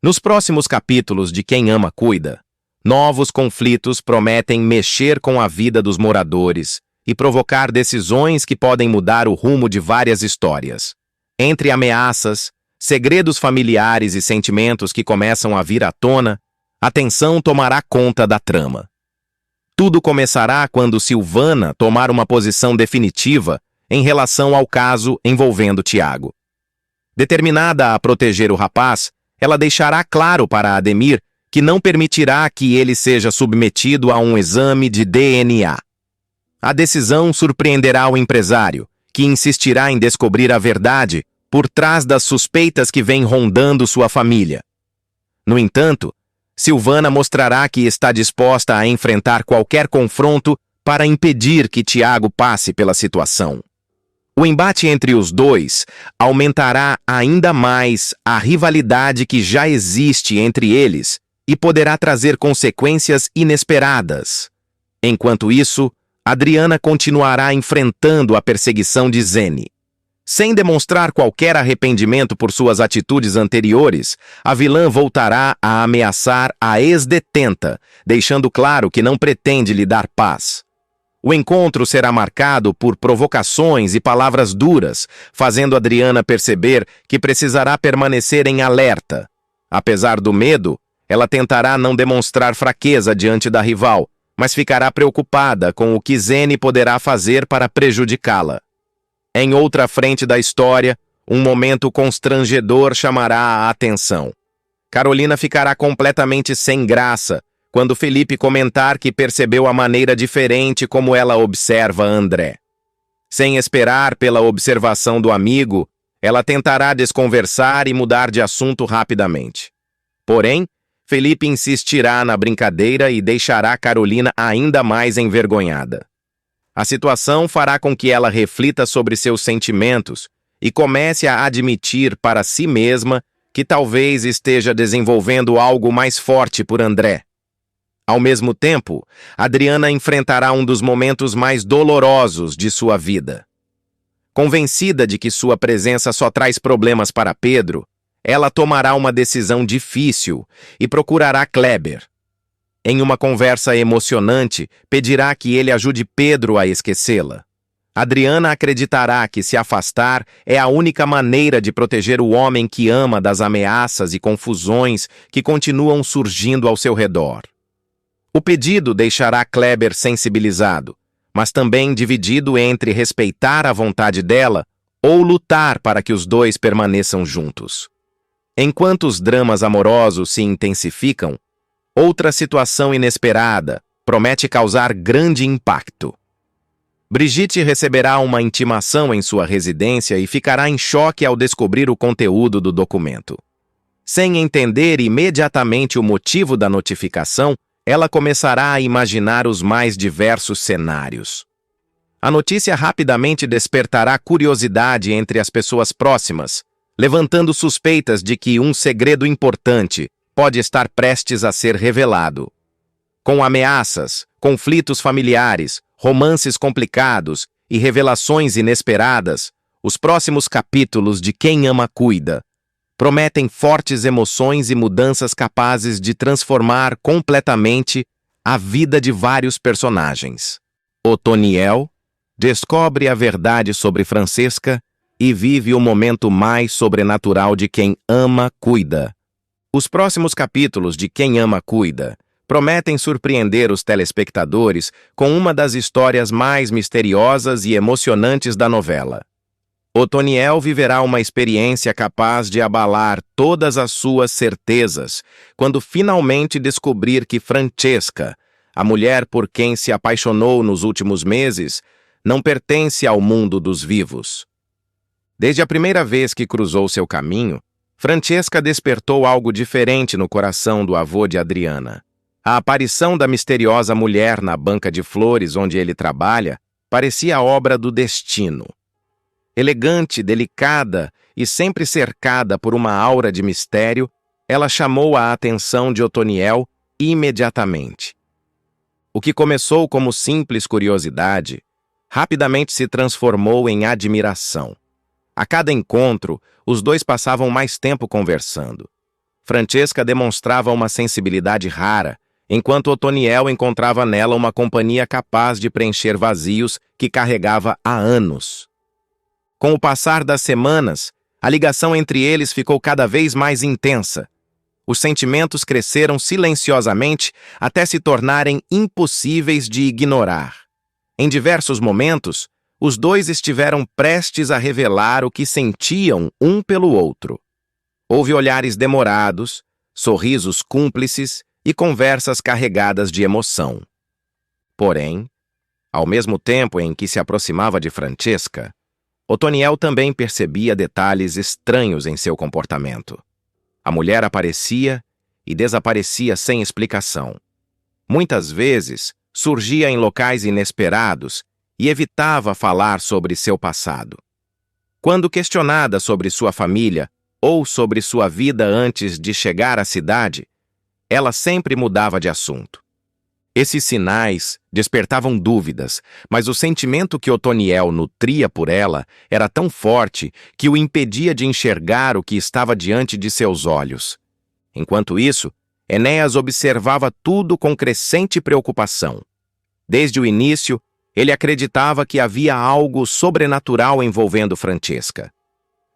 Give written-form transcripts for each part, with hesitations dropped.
Nos próximos capítulos de Quem Ama Cuida, novos conflitos prometem mexer com a vida dos moradores e provocar decisões que podem mudar o rumo de várias histórias. Entre ameaças, segredos familiares e sentimentos que começam a vir à tona, a tensão tomará conta da trama. Tudo começará quando Silvana tomar uma posição definitiva em relação ao caso envolvendo Tiago. Determinada a proteger o rapaz, ela deixará claro para Ademir que não permitirá que ele seja submetido a um exame de DNA. A decisão surpreenderá o empresário, que insistirá em descobrir a verdade por trás das suspeitas que vêm rondando sua família. No entanto, Silvana mostrará que está disposta a enfrentar qualquer confronto para impedir que Tiago passe pela situação. O embate entre os dois aumentará ainda mais a rivalidade que já existe entre eles e poderá trazer consequências inesperadas. Enquanto isso, Adriana continuará enfrentando a perseguição de Zene. Sem demonstrar qualquer arrependimento por suas atitudes anteriores, a vilã voltará a ameaçar a ex-detenta, deixando claro que não pretende lhe dar paz. O encontro será marcado por provocações e palavras duras, fazendo Adriana perceber que precisará permanecer em alerta. Apesar do medo, ela tentará não demonstrar fraqueza diante da rival, mas ficará preocupada com o que Zene poderá fazer para prejudicá-la. Em outra frente da história, um momento constrangedor chamará a atenção. Carolina ficará completamente sem graça quando Felipe comentar que percebeu a maneira diferente como ela observa André. Sem esperar pela observação do amigo, ela tentará desconversar e mudar de assunto rapidamente. Porém, Felipe insistirá na brincadeira e deixará Carolina ainda mais envergonhada. A situação fará com que ela reflita sobre seus sentimentos e comece a admitir para si mesma que talvez esteja desenvolvendo algo mais forte por André. Ao mesmo tempo, Adriana enfrentará um dos momentos mais dolorosos de sua vida. Convencida de que sua presença só traz problemas para Pedro, ela tomará uma decisão difícil e procurará Kleber. Em uma conversa emocionante, pedirá que ele ajude Pedro a esquecê-la. Adriana acreditará que se afastar é a única maneira de proteger o homem que ama das ameaças e confusões que continuam surgindo ao seu redor. O pedido deixará Kleber sensibilizado, mas também dividido entre respeitar a vontade dela ou lutar para que os dois permaneçam juntos. Enquanto os dramas amorosos se intensificam, outra situação inesperada promete causar grande impacto. Brigitte receberá uma intimação em sua residência e ficará em choque ao descobrir o conteúdo do documento. Sem entender imediatamente o motivo da notificação, ela começará a imaginar os mais diversos cenários. A notícia rapidamente despertará curiosidade entre as pessoas próximas, levantando suspeitas de que um segredo importante pode estar prestes a ser revelado. Com ameaças, conflitos familiares, romances complicados e revelações inesperadas, os próximos capítulos de Quem Ama Cuida prometem fortes emoções e mudanças capazes de transformar completamente a vida de vários personagens. Otoniel descobre a verdade sobre Francesca e vive o momento mais sobrenatural de Quem Ama Cuida. Os próximos capítulos de Quem Ama Cuida prometem surpreender os telespectadores com uma das histórias mais misteriosas e emocionantes da novela. Otoniel viverá uma experiência capaz de abalar todas as suas certezas quando finalmente descobrir que Francesca, a mulher por quem se apaixonou nos últimos meses, não pertence ao mundo dos vivos. Desde a primeira vez que cruzou seu caminho, Francesca despertou algo diferente no coração do avô de Adriana. A aparição da misteriosa mulher na banca de flores onde ele trabalha parecia obra do destino. Elegante, delicada e sempre cercada por uma aura de mistério, ela chamou a atenção de Otoniel imediatamente. O que começou como simples curiosidade, rapidamente se transformou em admiração. A cada encontro, os dois passavam mais tempo conversando. Francesca demonstrava uma sensibilidade rara, enquanto Otoniel encontrava nela uma companhia capaz de preencher vazios que carregava há anos. Com o passar das semanas, a ligação entre eles ficou cada vez mais intensa. Os sentimentos cresceram silenciosamente até se tornarem impossíveis de ignorar. Em diversos momentos, os dois estiveram prestes a revelar o que sentiam um pelo outro. Houve olhares demorados, sorrisos cúmplices e conversas carregadas de emoção. Porém, ao mesmo tempo em que se aproximava de Francesca, Otoniel também percebia detalhes estranhos em seu comportamento. A mulher aparecia e desaparecia sem explicação. Muitas vezes, surgia em locais inesperados e evitava falar sobre seu passado. Quando questionada sobre sua família ou sobre sua vida antes de chegar à cidade, ela sempre mudava de assunto. Esses sinais despertavam dúvidas, mas o sentimento que Otoniel nutria por ela era tão forte que o impedia de enxergar o que estava diante de seus olhos. Enquanto isso, Enéas observava tudo com crescente preocupação. Desde o início, ele acreditava que havia algo sobrenatural envolvendo Francesca.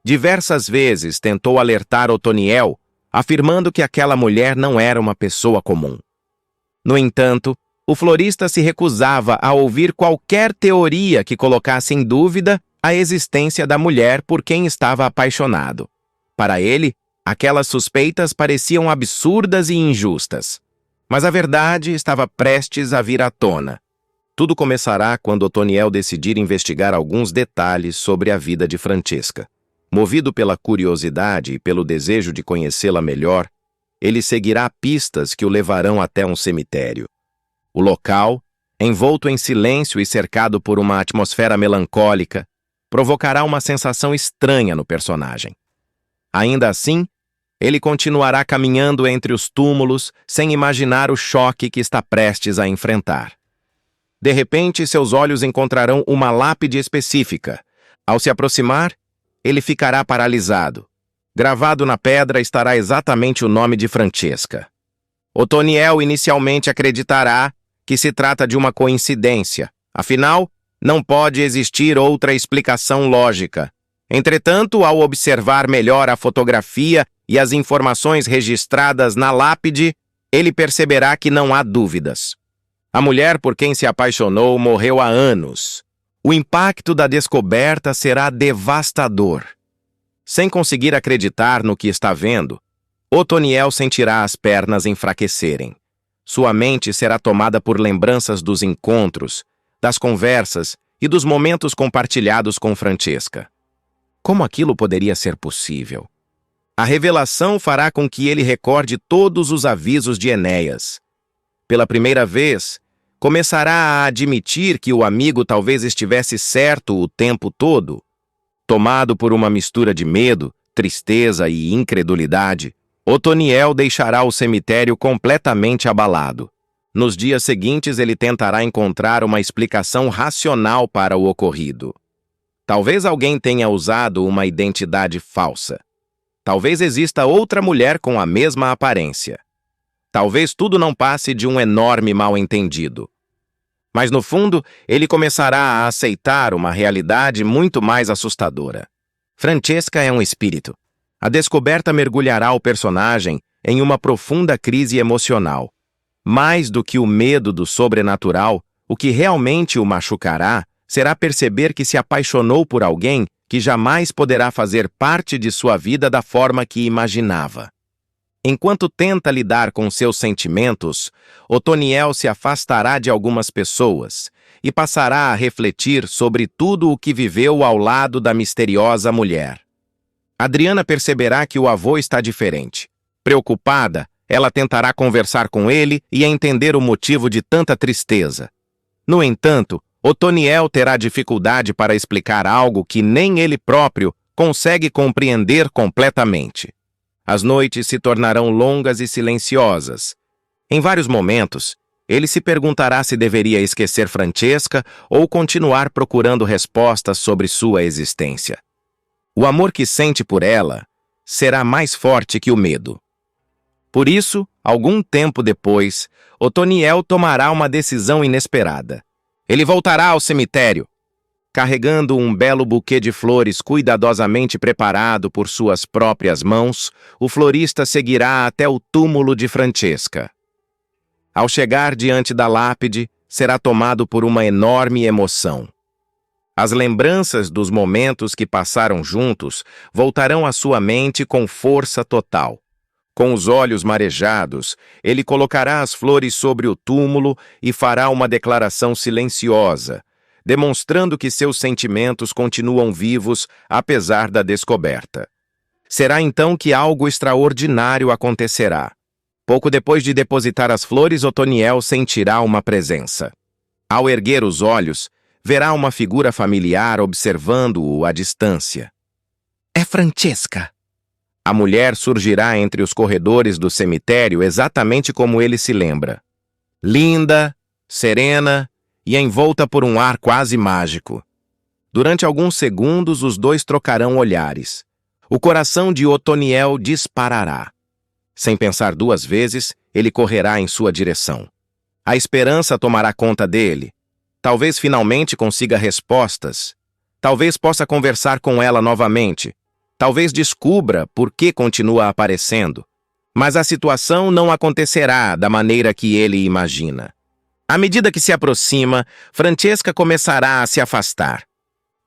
Diversas vezes tentou alertar Otoniel, afirmando que aquela mulher não era uma pessoa comum. No entanto, o florista se recusava a ouvir qualquer teoria que colocasse em dúvida a existência da mulher por quem estava apaixonado. Para ele, aquelas suspeitas pareciam absurdas e injustas. Mas a verdade estava prestes a vir à tona. Tudo começará quando Otoniel decidir investigar alguns detalhes sobre a vida de Francesca. Movido pela curiosidade e pelo desejo de conhecê-la melhor, ele seguirá pistas que o levarão até um cemitério. O local, envolto em silêncio e cercado por uma atmosfera melancólica, provocará uma sensação estranha no personagem. Ainda assim, ele continuará caminhando entre os túmulos sem imaginar o choque que está prestes a enfrentar. De repente, seus olhos encontrarão uma lápide específica. Ao se aproximar, ele ficará paralisado. Gravado na pedra estará exatamente o nome de Francesca. Otoniel inicialmente acreditará que se trata de uma coincidência. Afinal, não pode existir outra explicação lógica. Entretanto, ao observar melhor a fotografia e as informações registradas na lápide, ele perceberá que não há dúvidas. A mulher por quem se apaixonou morreu há anos. O impacto da descoberta será devastador. Sem conseguir acreditar no que está vendo, Otoniel sentirá as pernas enfraquecerem. Sua mente será tomada por lembranças dos encontros, das conversas e dos momentos compartilhados com Francesca. Como aquilo poderia ser possível? A revelação fará com que ele recorde todos os avisos de Enéas. Pela primeira vez, começará a admitir que o amigo talvez estivesse certo o tempo todo. Tomado por uma mistura de medo, tristeza e incredulidade, Otoniel deixará o cemitério completamente abalado. Nos dias seguintes, ele tentará encontrar uma explicação racional para o ocorrido. Talvez alguém tenha usado uma identidade falsa. Talvez exista outra mulher com a mesma aparência. Talvez tudo não passe de um enorme mal-entendido. Mas, no fundo, ele começará a aceitar uma realidade muito mais assustadora. Francesca é um espírito. A descoberta mergulhará o personagem em uma profunda crise emocional. Mais do que o medo do sobrenatural, o que realmente o machucará será perceber que se apaixonou por alguém que jamais poderá fazer parte de sua vida da forma que imaginava. Enquanto tenta lidar com seus sentimentos, Otoniel se afastará de algumas pessoas e passará a refletir sobre tudo o que viveu ao lado da misteriosa mulher. Adriana perceberá que o avô está diferente. Preocupada, ela tentará conversar com ele e entender o motivo de tanta tristeza. No entanto, Otoniel terá dificuldade para explicar algo que nem ele próprio consegue compreender completamente. As noites se tornarão longas e silenciosas. Em vários momentos, ele se perguntará se deveria esquecer Francesca ou continuar procurando respostas sobre sua existência. O amor que sente por ela será mais forte que o medo. Por isso, algum tempo depois, Otoniel tomará uma decisão inesperada. Ele voltará ao cemitério, carregando um belo buquê de flores cuidadosamente preparado por suas próprias mãos. O florista seguirá até o túmulo de Francesca. Ao chegar diante da lápide, será tomado por uma enorme emoção. As lembranças dos momentos que passaram juntos voltarão à sua mente com força total. Com os olhos marejados, ele colocará as flores sobre o túmulo e fará uma declaração silenciosa, demonstrando que seus sentimentos continuam vivos apesar da descoberta. Será então que algo extraordinário acontecerá. Pouco depois de depositar as flores, Otoniel sentirá uma presença. Ao erguer os olhos, verá uma figura familiar observando-o à distância. É Francesca! A mulher surgirá entre os corredores do cemitério exatamente como ele se lembra. Linda, serena e envolta por um ar quase mágico. Durante alguns segundos, os dois trocarão olhares. O coração de Otoniel disparará. Sem pensar duas vezes, ele correrá em sua direção. A esperança tomará conta dele. Talvez finalmente consiga respostas. Talvez possa conversar com ela novamente. Talvez descubra por que continua aparecendo. Mas a situação não acontecerá da maneira que ele imagina. À medida que se aproxima, Francesca começará a se afastar.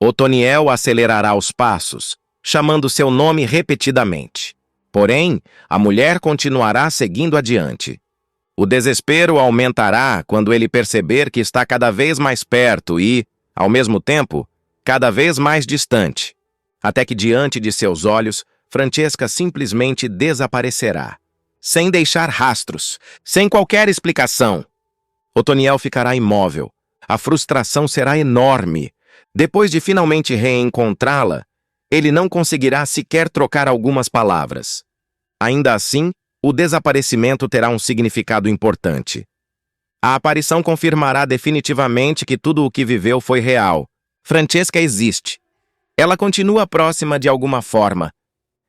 Otoniel acelerará os passos, chamando seu nome repetidamente. Porém, a mulher continuará seguindo adiante. O desespero aumentará quando ele perceber que está cada vez mais perto e, ao mesmo tempo, cada vez mais distante, até que diante de seus olhos, Francesca simplesmente desaparecerá, sem deixar rastros, sem qualquer explicação. Otoniel ficará imóvel. A frustração será enorme. Depois de finalmente reencontrá-la, ele não conseguirá sequer trocar algumas palavras. Ainda assim, o desaparecimento terá um significado importante. A aparição confirmará definitivamente que tudo o que viveu foi real. Francesca existe. Ela continua próxima de alguma forma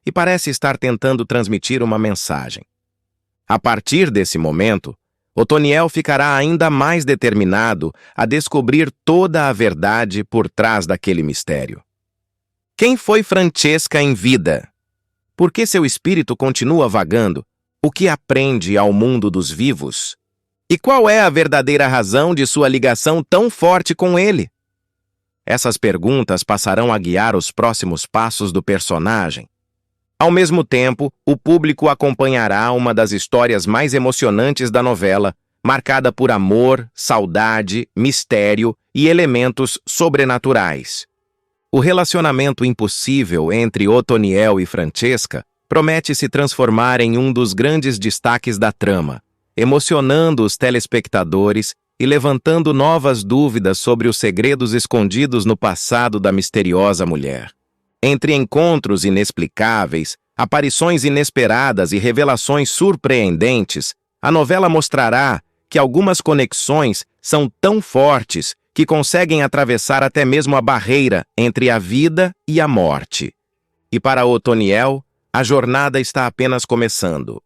e parece estar tentando transmitir uma mensagem. A partir desse momento, Otoniel ficará ainda mais determinado a descobrir toda a verdade por trás daquele mistério. Quem foi Francesca em vida? Por que seu espírito continua vagando? O que aprende ao mundo dos vivos? E qual é a verdadeira razão de sua ligação tão forte com ele? Essas perguntas passarão a guiar os próximos passos do personagem. Ao mesmo tempo, o público acompanhará uma das histórias mais emocionantes da novela, marcada por amor, saudade, mistério e elementos sobrenaturais. O relacionamento impossível entre Otoniel e Francesca promete se transformar em um dos grandes destaques da trama, emocionando os telespectadores e levantando novas dúvidas sobre os segredos escondidos no passado da misteriosa mulher. Entre encontros inexplicáveis, aparições inesperadas e revelações surpreendentes, a novela mostrará que algumas conexões são tão fortes que conseguem atravessar até mesmo a barreira entre a vida e a morte. E para Otoniel, a jornada está apenas começando.